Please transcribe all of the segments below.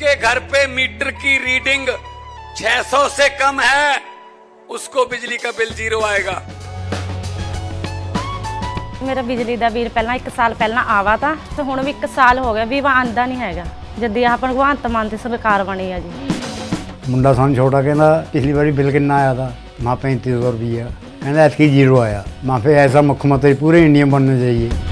जिसके घर पे मीटर की रीडिंग 600 से कम है उसको बिजली का बिल 0 आएगा। मेरा बिजली ਦਾ ਬਿੱਲ ਪਹਿਲਾਂ 1 ਸਾਲ ਪਹਿਲਾਂ ਆਵਾ ਤਾਂ ਤੇ ਹੁਣ ਵੀ 1 ਸਾਲ ਹੋ ਗਿਆ ਵੀ ਆਂਦਾ ਨਹੀਂ ਹੈਗਾ ਜਦ ਆਹ ਭਗਵੰਤ ਮਾਨ ਦੀ ਸਰਕਾਰ ਬਣੀ ਆ ਜੀ। ਮੁੰਡਾ ਸਾਨੂੰ ਛੋਟਾ ਕਹਿੰਦਾ ਪਿਛਲੀ ਵਾਰੀ ਬਿੱਲ ਕਿੰਨਾ ਆਇਆ था माँ 3500 रुपया कहना ऐसी 0 आया। माँ पे ऐसा मुख्यमंत्री पूरे इंडिया में बनना चाहिए।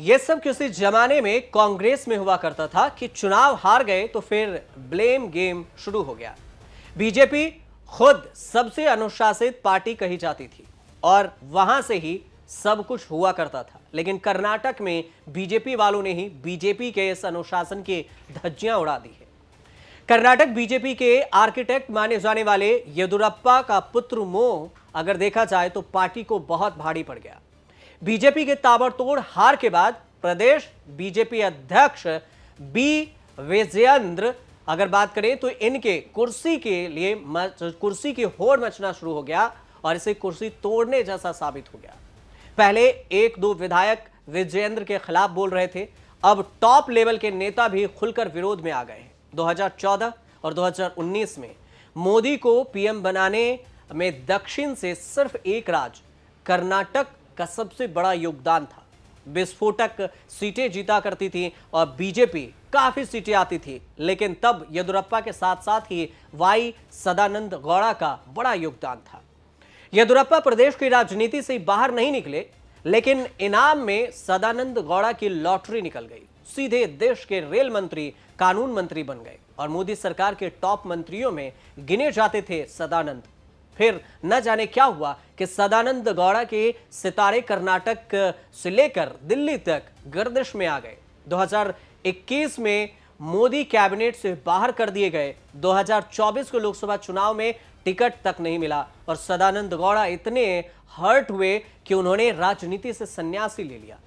ये सब किसी जमाने में कांग्रेस में हुआ करता था कि चुनाव हार गए तो फिर ब्लेम गेम शुरू हो गया। बीजेपी खुद सबसे अनुशासित पार्टी कही जाती थी और वहां से ही सब कुछ हुआ करता था, लेकिन कर्नाटक में बीजेपी वालों ने ही बीजेपी के इस अनुशासन की धज्जियां उड़ा दी है। कर्नाटक बीजेपी के आर्किटेक्ट माने जाने वाले येदुरप्पा का पुत्र मोह अगर देखा जाए तो पार्टी को बहुत भारी पड़ गया। बीजेपी के ताबड़तोड़ हार के बाद प्रदेश बीजेपी अध्यक्ष बी विजयेंद्र अगर बात करें तो इनके कुर्सी के लिए कुर्सी की होड़ मचना शुरू हो गया और इसे कुर्सी तोड़ने जैसा साबित हो गया। पहले 1-2 विधायक विजयेंद्र के खिलाफ बोल रहे थे, अब टॉप लेवल के नेता भी खुलकर विरोध में आ गए हैं। 2014 और 2019 में मोदी को पीएम बनाने में दक्षिण से सिर्फ एक राज्य कर्नाटक का सबसे बड़ा योगदान था। विस्फोटक सीटें जीता करती थी और बीजेपी काफी सीटें आती थी, लेकिन तब येदुरप्पा के साथ साथ ही वाई सदानंद गौड़ा का बड़ा योगदान था। येदुरप्पा प्रदेश की राजनीति से बाहर नहीं निकले, लेकिन इनाम में सदानंद गौड़ा की लॉटरी निकल गई। सीधे देश के रेल मंत्री, कानून मंत्री बन गए और मोदी सरकार के टॉप मंत्रियों में गिने जाते थे सदानंद। फिर न जाने क्या हुआ कि सदानंद गौड़ा के सितारे कर्नाटक से लेकर दिल्ली तक गर्दिश में आ गए। 2021 में मोदी कैबिनेट से बाहर कर दिए गए। 2024 के लोकसभा चुनाव में टिकट तक नहीं मिला और सदानंद गौड़ा इतने हर्ट हुए कि उन्होंने राजनीति से संन्यास ही ले लिया।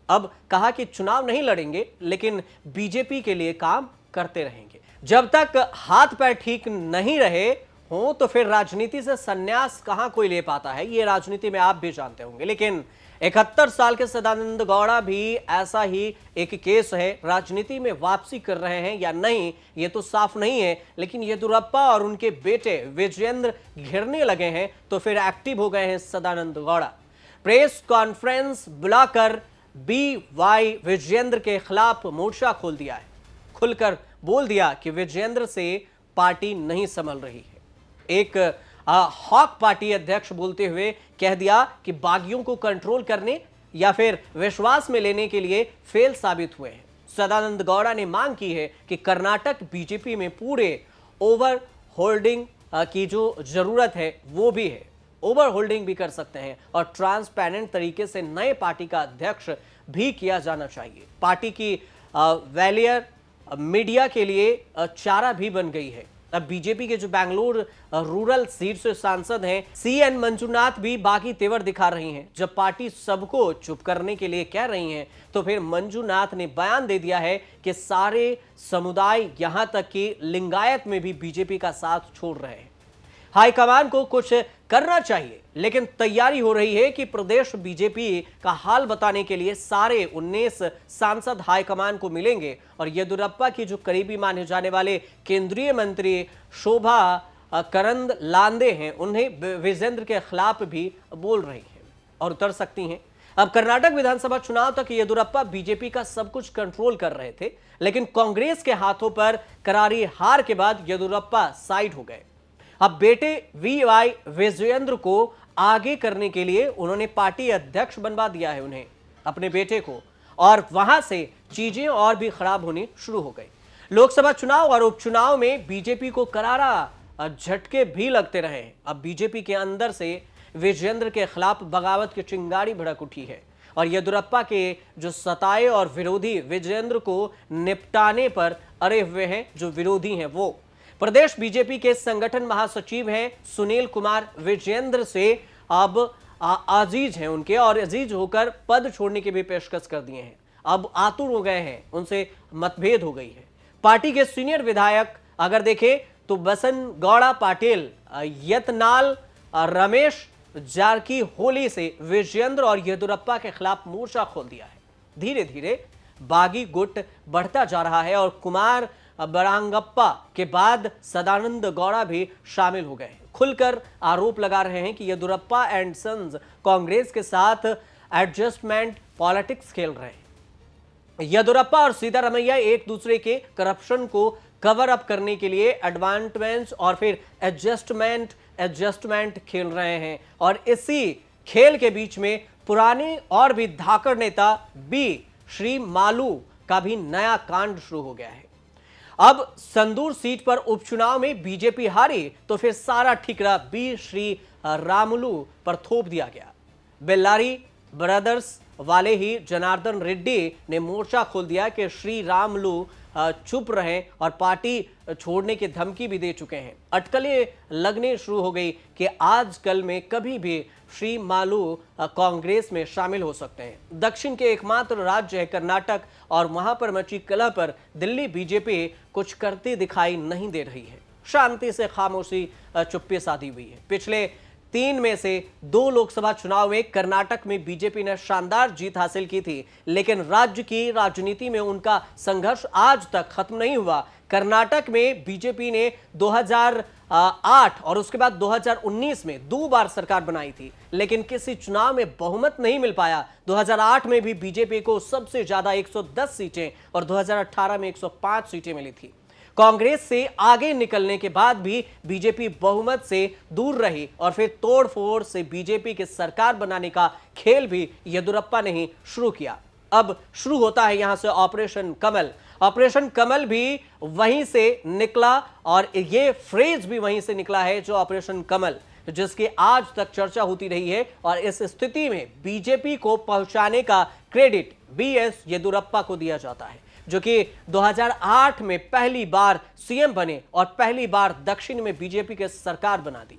अब कहा कि चुनाव नहीं लड़ेंगे, लेकिन बीजेपी के लिए काम करते रहेंगे। जब तक हाथ पैर ठीक नहीं रहे हो तो फिर राजनीति से संन्यास कहां कोई ले पाता है, ये राजनीति में आप भी जानते होंगे। लेकिन 71 साल के सदानंद गौड़ा भी ऐसा ही एक केस है। राजनीति में वापसी कर रहे हैं या नहीं ये तो साफ नहीं है, लेकिन येदुरप्पा और उनके बेटे विजयेंद्र घिरने लगे हैं तो फिर एक्टिव हो गए हैं सदानंद गौड़ा। प्रेस कॉन्फ्रेंस बुलाकर वाई विजयेंद्र के खिलाफ मोर्चा खोल दिया है। खुलकर बोल दिया कि विजयेंद्र से पार्टी नहीं संभल रही है। एक हॉक पार्टी अध्यक्ष बोलते हुए कह दिया कि बागियों को कंट्रोल करने या फिर विश्वास में लेने के लिए फेल साबित हुए हैं। सदानंद गौड़ा ने मांग की है कि कर्नाटक बीजेपी में पूरे ओवर होल्डिंग की जो जरूरत है वो भी है, ओवर होल्डिंग भी कर सकते हैं और ट्रांसपेरेंट तरीके से नए पार्टी का अध्यक्ष भी किया जाना चाहिए। पार्टी की वैलियर मीडिया के लिए चारा भी बन गई है। अब बीजेपी के जो बेंगलुरु रूरल सीट से सांसद हैं CN मंजुनाथ भी बाकी तेवर दिखा रही हैं। जब पार्टी सबको चुप करने के लिए कह रही है तो फिर मंजुनाथ ने बयान दे दिया है कि सारे समुदाय यहां तक कि लिंगायत में भी बीजेपी का साथ छोड़ रहे हैं। हाईकमान को कुछ करना चाहिए, लेकिन तैयारी हो रही है कि प्रदेश बीजेपी का हाल बताने के लिए सारे 19 सांसद हाईकमान को मिलेंगे और येदुरप्पा की जो करीबी माने जाने वाले केंद्रीय मंत्री शोभा करंदलांदे हैं उन्हें विजेंद्र के खिलाफ भी बोल रही हैं और उतर सकती हैं। अब कर्नाटक विधानसभा चुनाव तक येदुरप्पा बीजेपी का सब कुछ कंट्रोल कर रहे थे, लेकिन कांग्रेस के हाथों पर करारी हार के बाद येदुरप्पा साइड हो गए। अब बेटे वाई विजयेंद्र को आगे करने के लिए उन्होंने पार्टी अध्यक्ष बनवा दिया है उन्हें, अपने बेटे को, और वहां से चीजें और भी खराब होनी शुरू हो गई। लोकसभा चुनाव और उपचुनाव में बीजेपी को करारा झटके भी लगते रहे। अब बीजेपी के अंदर से विजयेंद्र के खिलाफ बगावत की चिंगारी भड़क उठी है और येदुरप्पा के जो सताए और विरोधी विजयेंद्र को निपटाने पर अड़े हुए हैं। जो विरोधी हैं वो प्रदेश बीजेपी के संगठन महासचिव हैं सुनील कुमार विजयेंद्र से अब अजीज हैं उनके और अजीज होकर पद छोड़ने की भी पेशकश कर दिए हैं। अब आतुर हो गए हैं, उनसे मतभेद हो गई है। पार्टी के सीनियर विधायक अगर देखें तो बसन गौड़ा पाटिल, यतनाल रमेश जारकीहोली से विजयेंद्र और येदुरप्पा के खिलाफ मोर्चा खोल दिया है। धीरे धीरे बागी गुट बढ़ता जा रहा है और कुमार बरांगप्पा के बाद सदानंद गौड़ा भी शामिल हो गए। खुलकर आरोप लगा रहे हैं कि येदुरप्पा एंड सन्स कांग्रेस के साथ एडजस्टमेंट पॉलिटिक्स खेल रहे हैं। येदुरप्पा और सिद्धारमैया एक दूसरे के करप्शन को कवर अप करने के लिए एडवांटेज और फिर एडजस्टमेंट खेल रहे हैं और इसी खेल के बीच में पुराने और भी धाकड़ नेता बी श्री मालू का भी नया कांड शुरू हो गया है। अब संदूर सीट पर उपचुनाव में बीजेपी हारी तो फिर सारा ठिकरा बी श्री रामुलु पर थोप दिया गया। बेल्लारी ब्रदर्स वाले ही जनार्दन रेड्डी ने मोर्चा खोल दिया कि श्री रामुलु चुप रहें और पार्टी छोड़ने की धमकी भी दे चुके हैं। अटकलें लगने शुरू हो गई कि आजकल में कभी भी श्री मालू कांग्रेस में शामिल हो सकते हैं। दक्षिण के एकमात्र राज्य है कर्नाटक और वहां पर मची कलह पर दिल्ली बीजेपी कुछ करती दिखाई नहीं दे रही है। शांति से खामोशी चुप्पी साधी हुई है। पिछले 3 में से 2 लोकसभा चुनाव में कर्नाटक में बीजेपी ने शानदार जीत हासिल की थी, लेकिन राज्य की राजनीति में उनका संघर्ष आज तक खत्म नहीं हुआ। कर्नाटक में बीजेपी ने 2008 और उसके बाद 2019 में 2 बार सरकार बनाई थी, लेकिन किसी चुनाव में बहुमत नहीं मिल पाया। 2008 में भी बीजेपी को सबसे ज्यादा 110 सीटें और 2018 में 105 सीटें मिली थी। कांग्रेस से आगे निकलने के बाद भी बीजेपी बहुमत से दूर रही और फिर तोड़फोड़ से बीजेपी के सरकार बनाने का खेल भी येदुरप्पा ने ही शुरू किया। अब शुरू होता है यहां से ऑपरेशन कमल। ऑपरेशन कमल भी वहीं से निकला और ये फ्रेज भी वहीं से निकला है जो ऑपरेशन कमल, जिसकी आज तक चर्चा होती रही है। और इस स्थिति में बीजेपी को पहुंचाने का क्रेडिट बीएस येदुरप्पा को दिया जाता है, जो कि 2008 में पहली बार सीएम बने और पहली बार दक्षिण में बीजेपी की सरकार बना दी।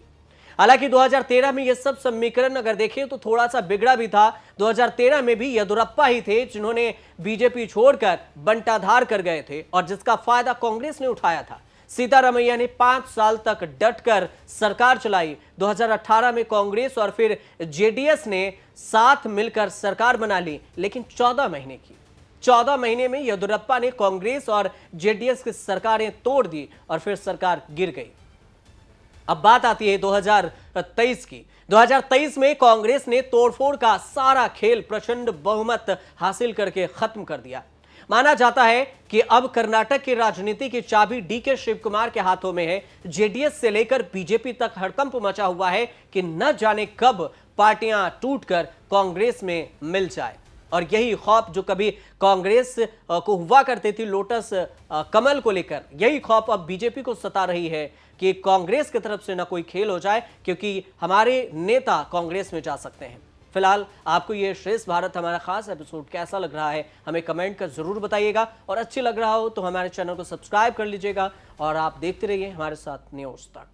हालांकि 2013 में यह सब समीकरण अगर देखें तो थोड़ा सा बिगड़ा भी था। 2013 में भी येदुरप्पा ही थे जिन्होंने बीजेपी छोड़कर बंटाधार कर गए थे और जिसका फायदा कांग्रेस ने उठाया था। सिद्धारमैया ने 5 साल तक डटकर सरकार चलाई। 2018 में कांग्रेस और फिर जेडीएस ने साथ मिलकर सरकार बना ली, लेकिन 14 महीने की 14 महीने में येदुरप्पा ने कांग्रेस और जेडीएस की सरकारें तोड़ दी और फिर सरकार गिर गई। अब बात आती है 2023 की। 2023 में कांग्रेस ने तोड़फोड़ का सारा खेल प्रचंड बहुमत हासिल करके खत्म कर दिया। माना जाता है कि अब कर्नाटक की राजनीति की चाबी डीके शिव कुमार के हाथों में है। जेडीएस से लेकर बीजेपी तक हड़कंप मचा हुआ है कि न जाने कब पार्टियां टूटकर कांग्रेस में मिल जाए। और यही खौफ जो कभी कांग्रेस को हुआ करती थी लोटस कमल को लेकर, यही खौफ अब बीजेपी को सता रही है कि कांग्रेस की तरफ से ना कोई खेल हो जाए, क्योंकि हमारे नेता कांग्रेस में जा सकते हैं। फिलहाल आपको ये श्रेष्ठ भारत हमारा खास एपिसोड कैसा लग रहा है हमें कमेंट कर जरूर बताइएगा, और अच्छी लग रहा हो तो हमारे चैनल को सब्सक्राइब कर लीजिएगा और आप देखते रहिए हमारे साथ न्यूज़ तक।